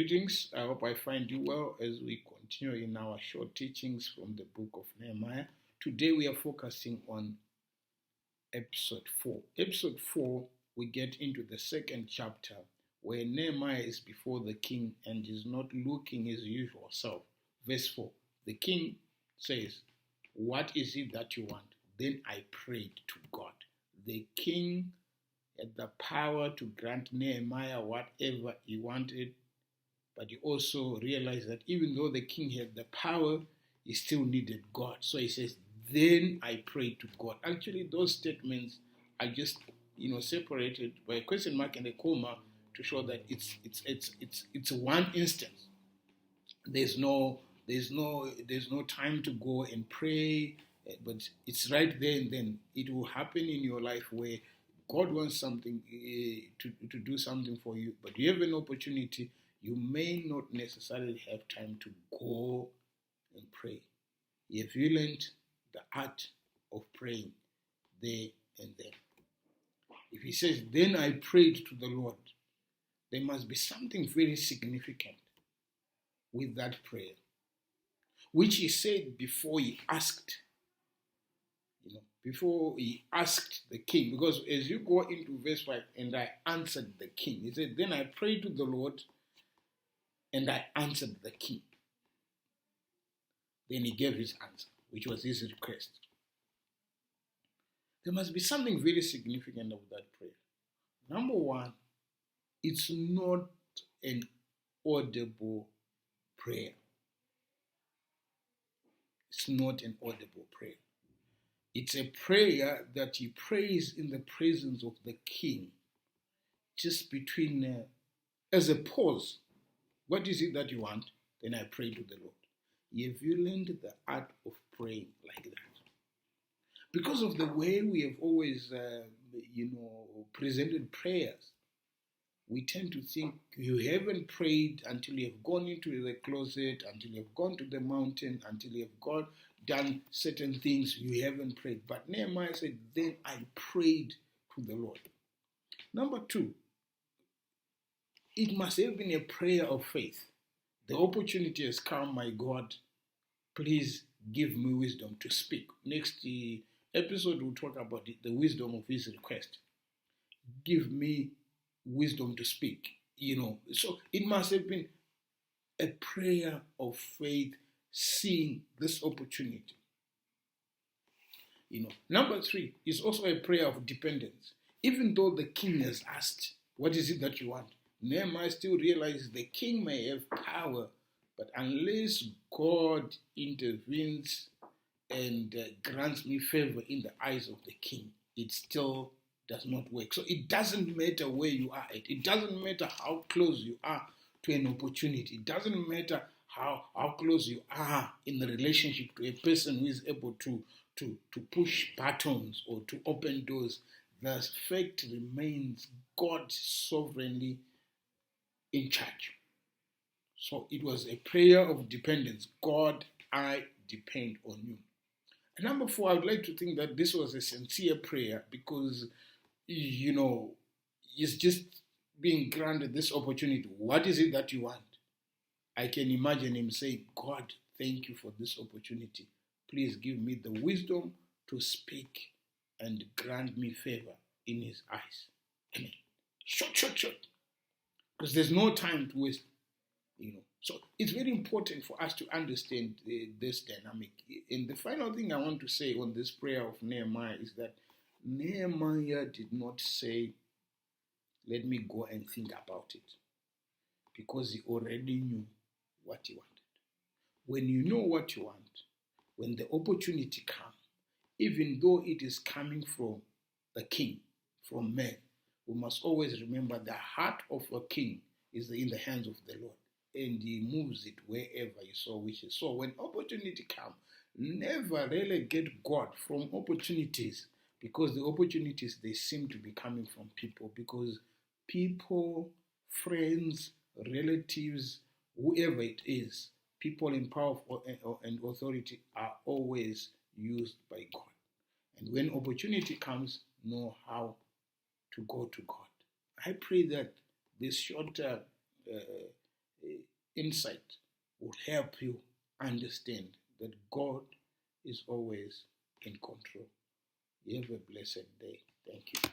Greetings. I hope I find you well as we continue in our short teachings from the book of Nehemiah. Today we are focusing on episode 4. Episode 4, we get into the second chapter where Nehemiah is before the king and is not looking his usual self. Verse 4, the king says, "What is it that you want?" Then I prayed to God. The king had the power to grant Nehemiah whatever he wanted, but he also realized that even though the king had the power, he still needed God. So he says, then I prayed to God. Actually, those statements are just separated by a question mark and a comma to show that it's one instance. There's no time to go and pray, but it's right there and then. It will happen in your life where God wants something to do something for you, but you have an opportunity. You may not necessarily have time to go and pray. If you learned the art of praying there and then. If he says, then I prayed to the Lord, there must be something very significant with that prayer, which he said before he asked. Before he asked the king, because as you go into verse 5, and I answered the king. He said, then I prayed to the Lord, and I answered the king. Then he gave his answer, which was his request. There must be something very significant of that prayer. Number one, it's not an audible prayer. It's not an audible prayer. It's a prayer that he prays in the presence of the king, just between, as a pause. What is it that you want? Then I pray to the Lord. Have you learned the art of praying like that? Because of the way we have always, presented prayers, we tend to think you haven't prayed until you have gone into the closet, until you have gone to the mountain, until you have done certain things, you haven't prayed. But Nehemiah said, then I prayed to the Lord. Number two, it must have been a prayer of faith. The opportunity has come, my God, please give me wisdom to speak. Next episode, we'll talk about the wisdom of his request. Give me wisdom to speak, So it must have been a prayer of faith, seeing this opportunity. Number three is also a prayer of dependence. Even though the king has asked, what is it that you want? Nehemiah still realizes the king may have power, but unless God intervenes and grants me favor in the eyes of the king, it still does not work. So it doesn't matter where you are at. It doesn't matter how close you are to an opportunity. It doesn't matter how close you are in the relationship to a person who is able to push buttons or to open doors. The fact remains God sovereignly in charge. So it was a prayer of dependence. God, I depend on you. And number four, I would like to think that this was a sincere prayer because, it's just being granted this opportunity. What is it that you want? I can imagine him saying, God, thank you for this opportunity. Please give me the wisdom to speak and grant me favor in his eyes. Amen. Short. Because there's no time to waste, So it's very important for us to understand this dynamic. And the final thing I want to say on this prayer of Nehemiah is that Nehemiah did not say, let me go and think about it. Because he already knew what he wanted. When you know what you want, when the opportunity comes, even though it is coming from the king, from men, we must always remember the heart of a king is in the hands of the Lord. And he moves it wherever he so wishes. So when opportunity comes, never relegate God from opportunities, because the opportunities, they seem to be coming from people, because people, friends, relatives, whoever it is, people in power and authority are always used by God. And when opportunity comes, know how to go to God. I pray that this short insight would help you understand that God is always in control. You have a blessed day. Thank you.